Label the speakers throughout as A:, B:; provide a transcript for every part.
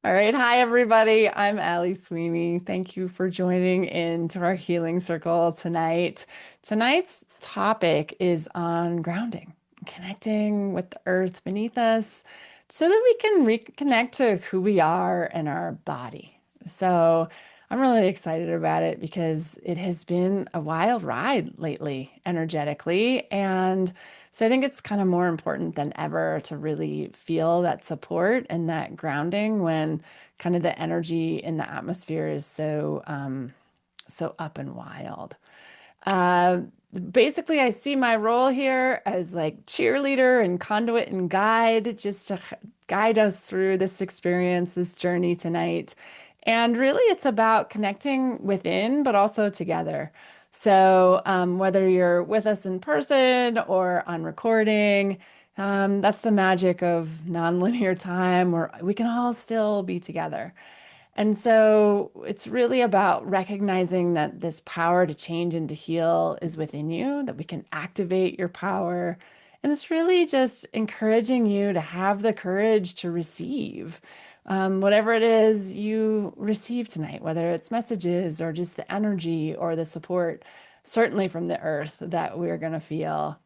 A: All right. Hi, everybody. I'm Allie Sweeney. Thank you for joining into our healing circle tonight. Tonight's topic is on grounding, connecting with the earth beneath us so that we can reconnect to who we are and our body. So I'm really excited about it because it has been a wild ride lately, energetically. And so I think it's kind of more important than ever to really feel that support and that grounding when kind of the energy in the atmosphere is so up and wild. Uh, Basically, I see my role here as like cheerleader and conduit and guide, just to guide us through this experience, this journey tonight. And really, it's about connecting within, but also together. So, whether you're with us in person or on recording, that's the magic of nonlinear time where we can all still be together. And so it's really about recognizing that this power to change and to heal is within you, that we can activate your power. And it's really just encouraging you to have the courage to receive whatever it is you receive tonight, whether it's messages or just the energy or the support, certainly from the earth that we're going to feel.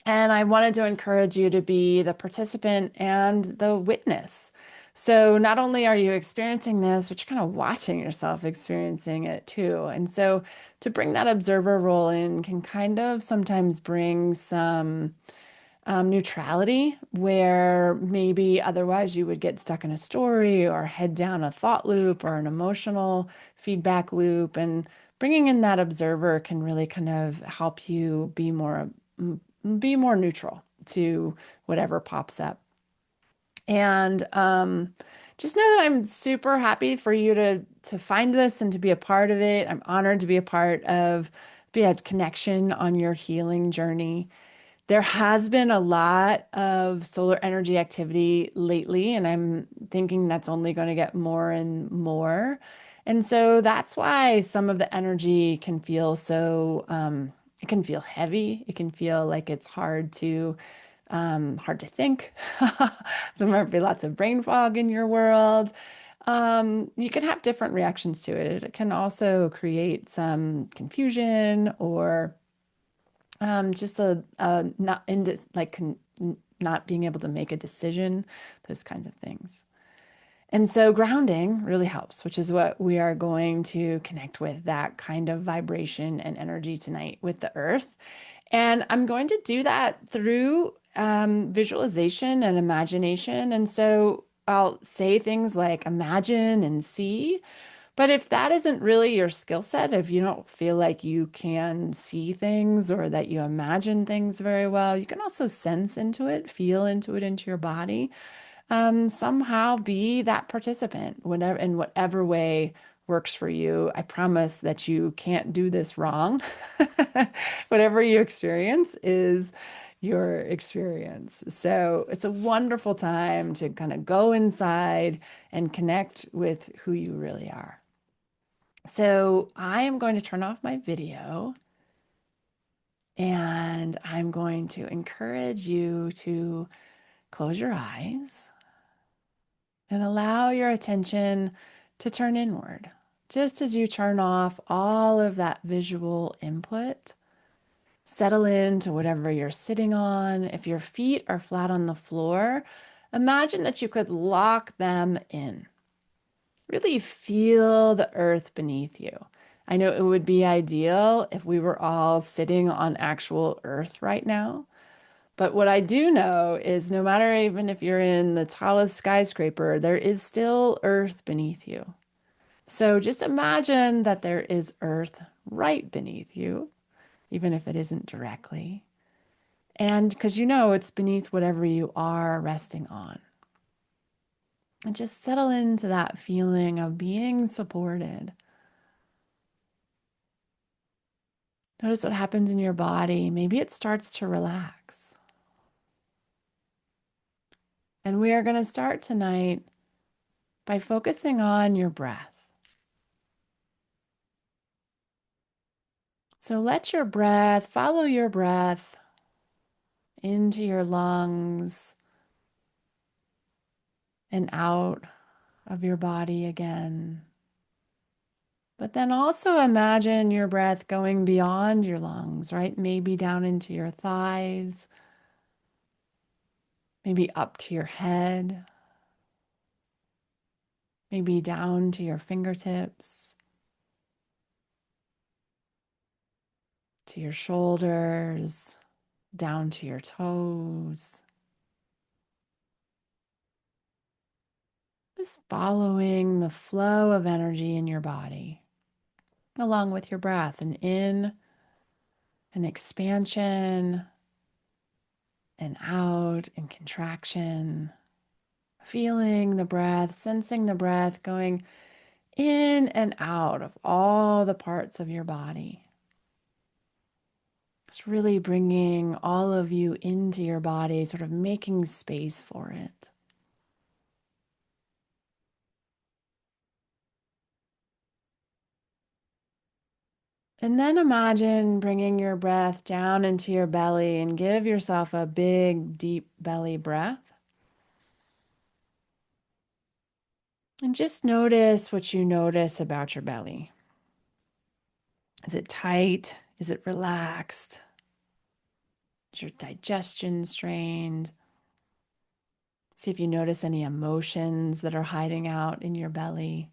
A: And I wanted to encourage you to be the participant and the witness. So not only are you experiencing this, but you're kind of watching yourself experiencing it too. And so to bring that observer role in can kind of sometimes bring some neutrality where maybe otherwise you would get stuck in a story or head down a thought loop or an emotional feedback loop. And bringing in that observer can really kind of help you be more neutral to whatever pops up. And just know that I'm super happy for you to find this and to be a part of it. I'm honored to be a part of be a connection on your healing journey. There has been a lot of solar energy activity lately, and I'm thinking that's only going to get more and more. And so that's why some of the energy can feel it can feel heavy. It can feel like it's hard to think. There might be lots of brain fog in your world. You can have different reactions to it. It can also create some confusion or just a not into like not being able to make a decision, those kinds of things. And so grounding really helps, which is what we are going to connect with that kind of vibration and energy tonight with the earth. And I'm going to do that through visualization and imagination. And so I'll say things like imagine and see. But if that isn't really your skill set, if you don't feel like you can see things or that you imagine things very well, you can also sense into it, feel into it into your body. Somehow be that participant, whatever in whatever way works for you. I promise that you can't do this wrong. Whatever you experience is your experience. So it's a wonderful time to kind of go inside and connect with who you really are. So I am going to turn off my video and I'm going to encourage you to close your eyes and allow your attention to turn inward. Just as you turn off all of that visual input, settle into whatever you're sitting on. If your feet are flat on the floor, imagine that you could lock them in. Really feel the earth beneath you. I know it would be ideal if we were all sitting on actual earth right now. But what I do know is no matter even if you're in the tallest skyscraper, there is still earth beneath you. So just imagine that there is earth right beneath you, even if it isn't directly. And because you know it's beneath whatever you are resting on. And just settle into that feeling of being supported. Notice what happens in your body. Maybe it starts to relax. And we are going to start tonight by focusing on your breath. So let your breath, follow your breath into your lungs and out. of your body again. But then also imagine your breath going beyond your lungs, right? Maybe down into your thighs, maybe up to your head, maybe down to your fingertips, to your shoulders, down to your toes. Just following the flow of energy in your body, along with your breath, and in an expansion and out and contraction. Feeling the breath, sensing the breath going in and out of all the parts of your body. It's really bringing all of you into your body, sort of making space for it. And then imagine bringing your breath down into your belly and give yourself a big, deep belly breath. And just notice what you notice about your belly. Is it tight? Is it relaxed? Is your digestion strained? See if you notice any emotions that are hiding out in your belly.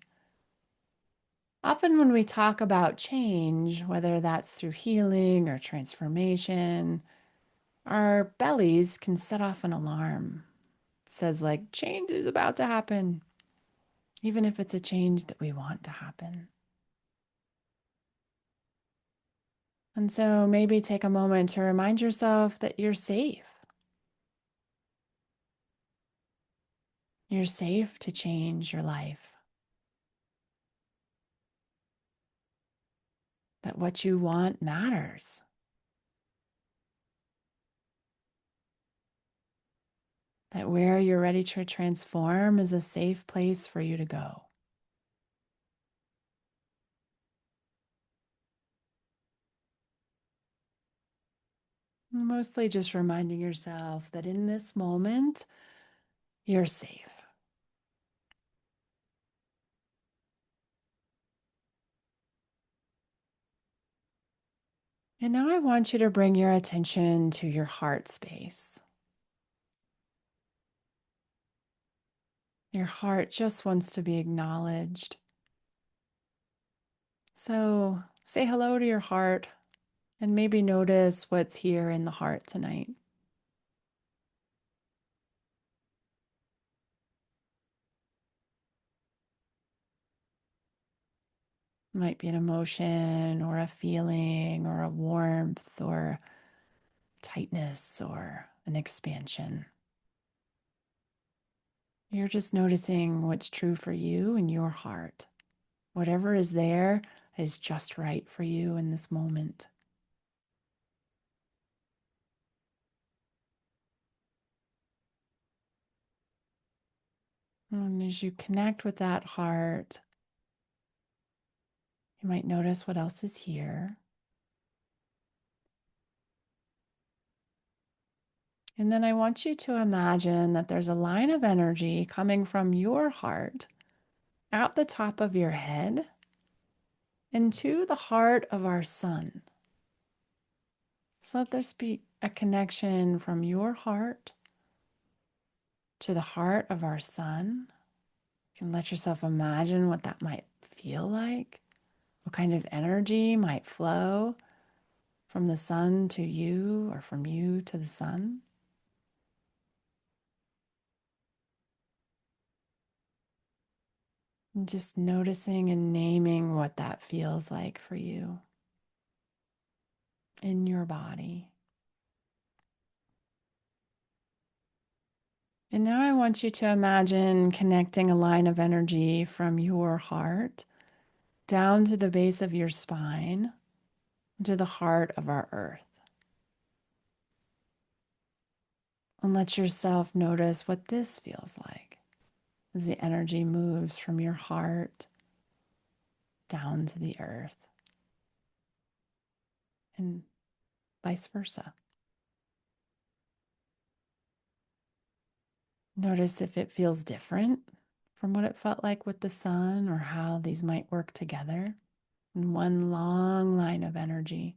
A: Often, when we talk about change, whether that's through healing or transformation, our bellies can set off an alarm. It says, like, change is about to happen, even if it's a change that we want to happen. And so maybe take a moment to remind yourself that you're safe. You're safe to change your life. That what you want matters. That where you're ready to transform is a safe place for you to go. Mostly just reminding yourself that in this moment, you're safe. And now I want you to bring your attention to your heart space. Your heart just wants to be acknowledged. So say hello to your heart and maybe notice what's here in the heart tonight. It might be an emotion or a feeling or a warmth or tightness or an expansion. You're just noticing what's true for you in your heart. Whatever is there is just right for you in this moment. And as you connect with that heart, you might notice what else is here. And then I want you to imagine that there's a line of energy coming from your heart out the top of your head into the heart of our sun. So let this be a connection from your heart to the heart of our sun. You can let yourself imagine what that might feel like, what kind of energy might flow from the sun to you or from you to the sun. And just noticing and naming what that feels like for you in your body. And now I want you to imagine connecting a line of energy from your heart down to the base of your spine to the heart of our earth. And let yourself notice what this feels like as the energy moves from your heart down to the earth and vice versa. Notice if it feels different from what it felt like with the sun or how these might work together in one long line of energy.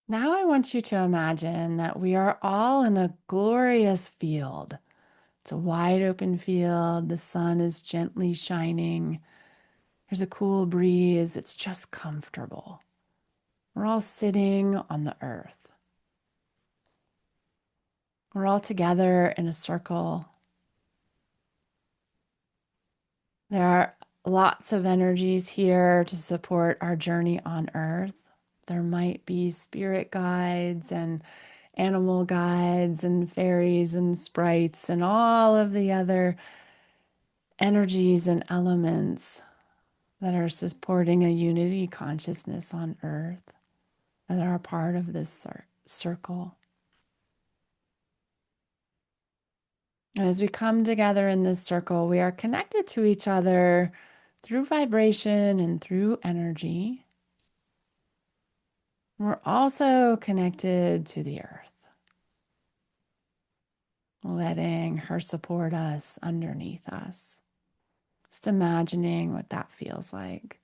A: Now I want you to imagine that we are all in a glorious field. It's a wide open field. The sun is gently shining. There's a cool breeze. It's just comfortable. We're all sitting on the earth. We're all together in a circle. There are lots of energies here to support our journey on earth. There might be spirit guides and animal guides and fairies and sprites and all of the other energies and elements that are supporting a unity consciousness on earth that are part of this circle. And as we come together in this circle, we are connected to each other through vibration and through energy. We're also connected to the earth, letting her support us underneath us. Just imagining what that feels like.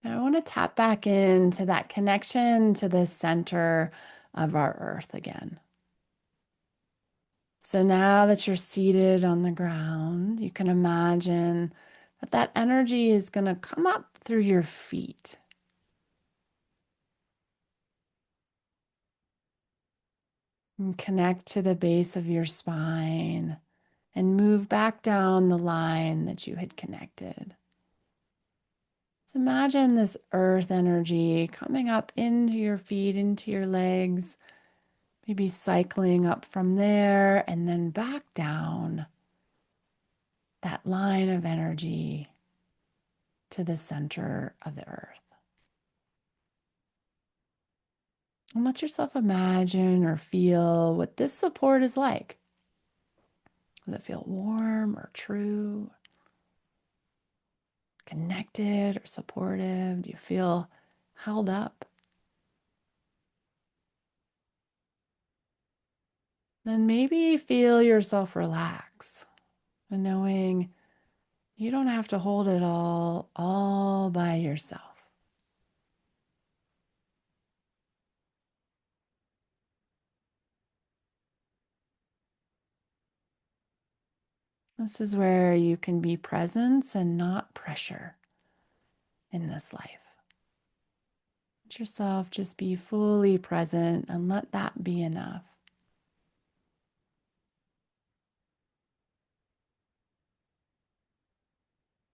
A: Now I want to tap back into that connection to the center of our earth again. So now that you're seated on the ground, you can imagine that that energy is going to come up through your feet. And connect to the base of your spine and move back down the line that you had connected. So imagine this earth energy coming up into your feet, into your legs, maybe cycling up from there and then back down that line of energy to the center of the earth. And let yourself imagine or feel what this support is like. Does it feel warm or true? Connected or supportive? Do you feel held up? Then maybe feel yourself relax and knowing you don't have to hold it all by yourself. This is where you can be presence and not pressure in this life. Let yourself just be fully present and let that be enough.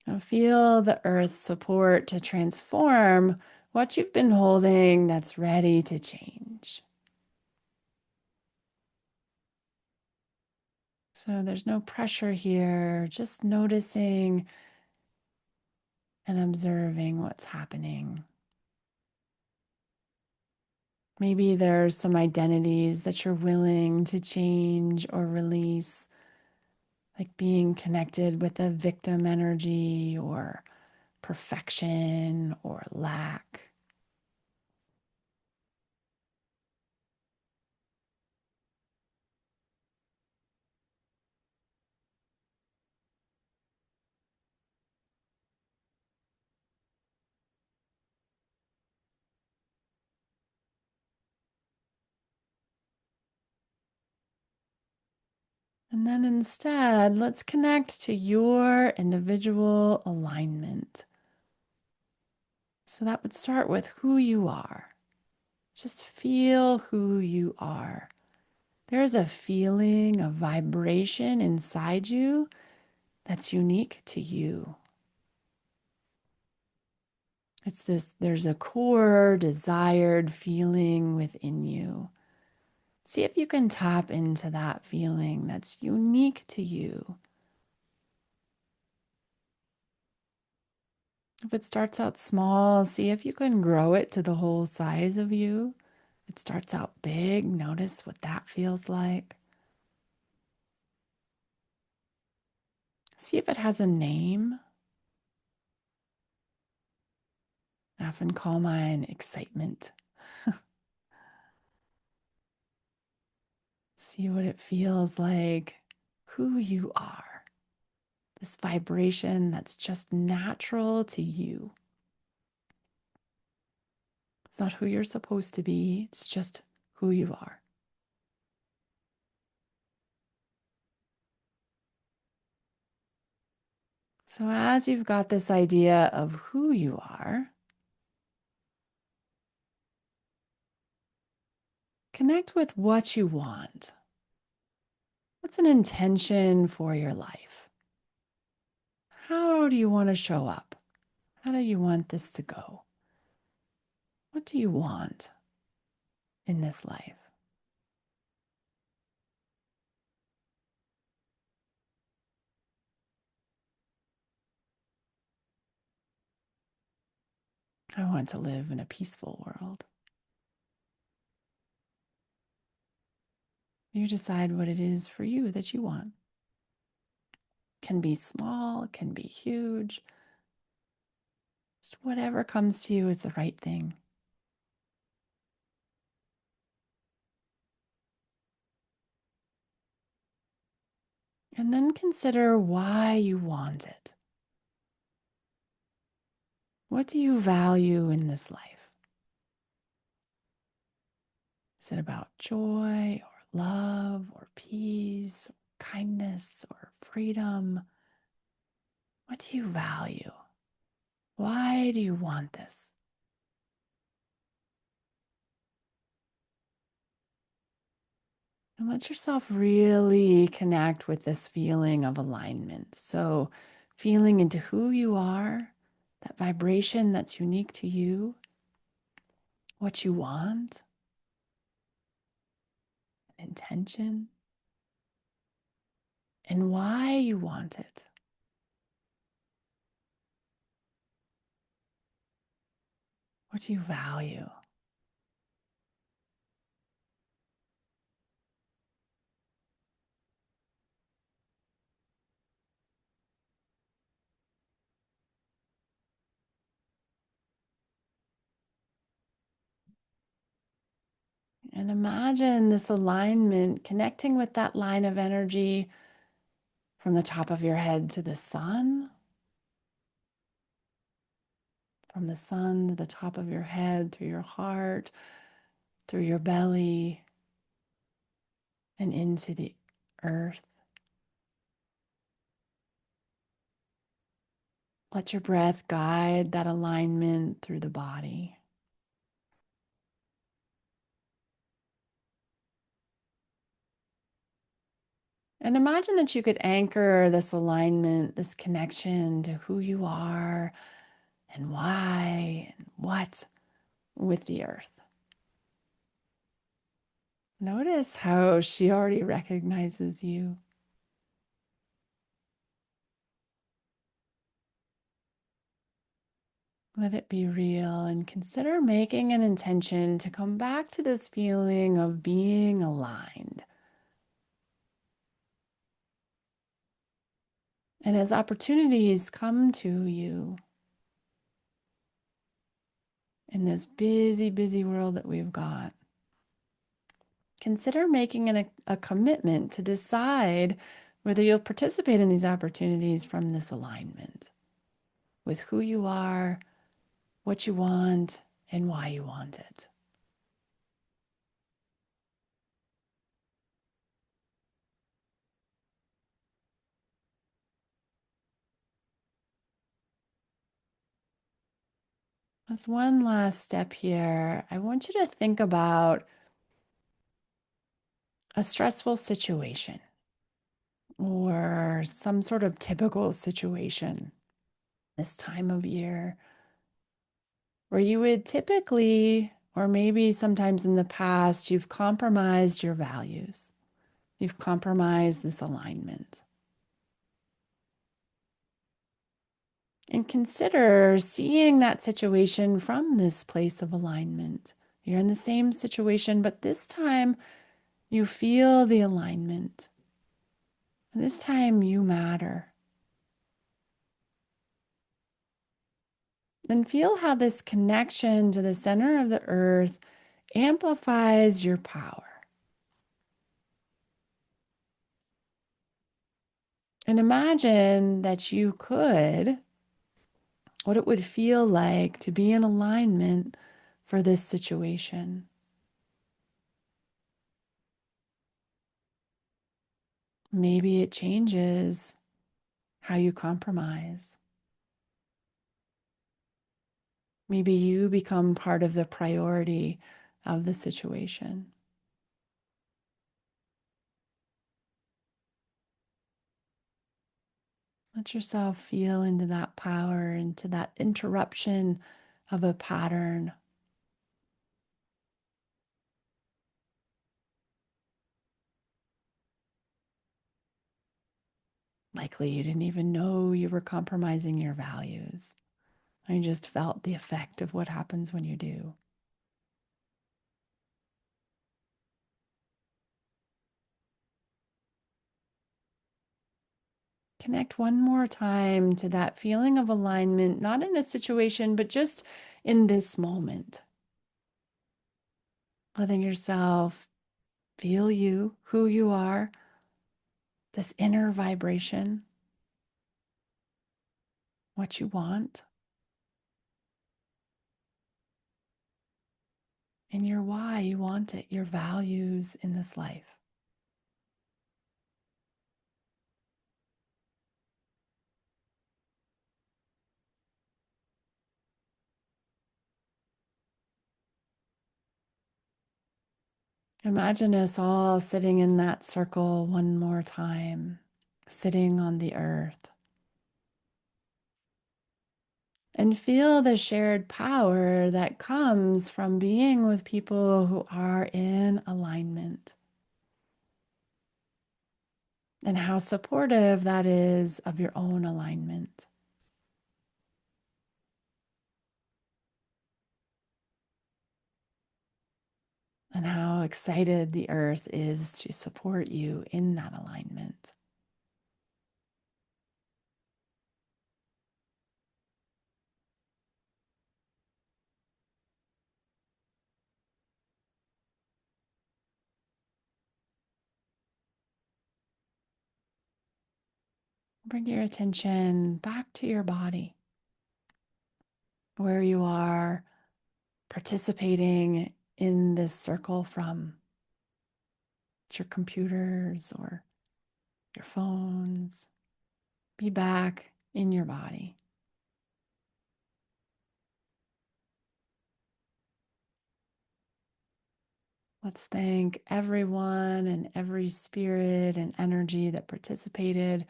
A: Now feel the earth's support to transform what you've been holding that's ready to change. So there's no pressure here, just noticing and observing what's happening. Maybe there's some identities that you're willing to change or release, like being connected with a victim energy or perfection or lack. And then instead, let's connect to your individual alignment. So that would start with who you are. Just feel who you are. There's a feeling, a vibration inside you that's unique to you. There's a core desired feeling within you. See if you can tap into that feeling that's unique to you. If it starts out small, see if you can grow it to the whole size of you. If it starts out big, notice what that feels like. See if it has a name. I often call mine excitement. See what it feels like, who you are, this vibration that's just natural to you. It's not who you're supposed to be, it's just who you are. So, as you've got this idea of who you are, connect with what you want. What's an intention for your life? How do you want to show up? How do you want this to go? What do you want in this life? I want to live in a peaceful world. You decide what it is for you that you want. Can be small, can be huge. Just whatever comes to you is the right thing. And then consider why you want it. What do you value in this life? Is it about joy or love or peace, or kindness or freedom? What do you value? Why do you want this? And let yourself really connect with this feeling of alignment. So, feeling into who you are, that vibration that's unique to you, what you want, intention, and why you want it. What do you value? And imagine this alignment connecting with that line of energy from the top of your head to the sun, from the sun to the top of your head, through your heart, through your belly, and into the earth. Let your breath guide that alignment through the body. And imagine that you could anchor this alignment, this connection to who you are and why and what with the earth. Notice how she already recognizes you. Let it be real and consider making an intention to come back to this feeling of being aligned. And as opportunities come to you in this busy, busy world that we've got, consider making a commitment to decide whether you'll participate in these opportunities from this alignment with who you are, what you want, and why you want it. As one last step here, I want you to think about a stressful situation or some sort of typical situation this time of year where you would typically, or maybe sometimes in the past, you've compromised your values. You've compromised this alignment. And consider seeing that situation from this place of alignment. You're in the same situation, but this time you feel the alignment. And this time you matter. And feel how this connection to the center of the earth amplifies your power. And imagine that you could, what it would feel like to be in alignment for this situation. Maybe it changes how you compromise. Maybe you become part of the priority of the situation. Let yourself feel into that power, into that interruption of a pattern. Likely you didn't even know you were compromising your values. I just felt the effect of what happens when you do. Connect one more time to that feeling of alignment, not in a situation, but just in this moment. Letting yourself feel you, who you are, this inner vibration, what you want, and your why you want it, your values in this life. Imagine us all sitting in that circle one more time, sitting on the earth, and feel the shared power that comes from being with people who are in alignment, and how supportive that is of your own alignment, and how excited the earth is to support you in that alignment. Bring your attention back to your body, where you are participating in this circle from. Your computers or your phones. Be back in your body. Let's thank everyone and every spirit and energy that participated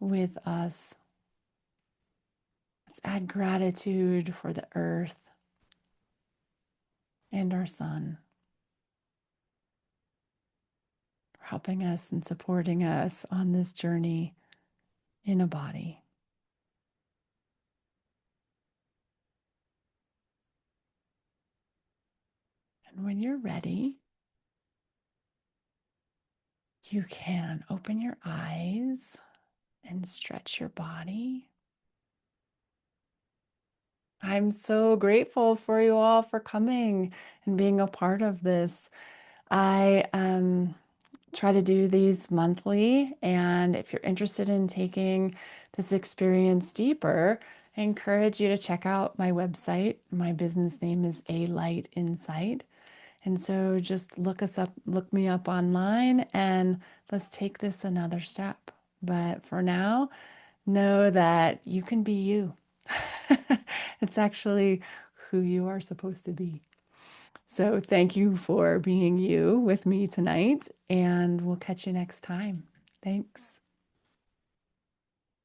A: with us. Let's add gratitude for the earth and our sun for helping us and supporting us on this journey in a body. And when you're ready, you can open your eyes and stretch your body. I'm so grateful for you all for coming and being a part of this. I try to do these monthly, and if you're interested in taking this experience deeper, I encourage you to check out my website. My business name is A Light Insight. And so just look me up online, and let's take this another step. But for now, know that you can be you. It's actually who you are supposed to be. So thank you for being you with me tonight, and we'll catch you next time. Thanks.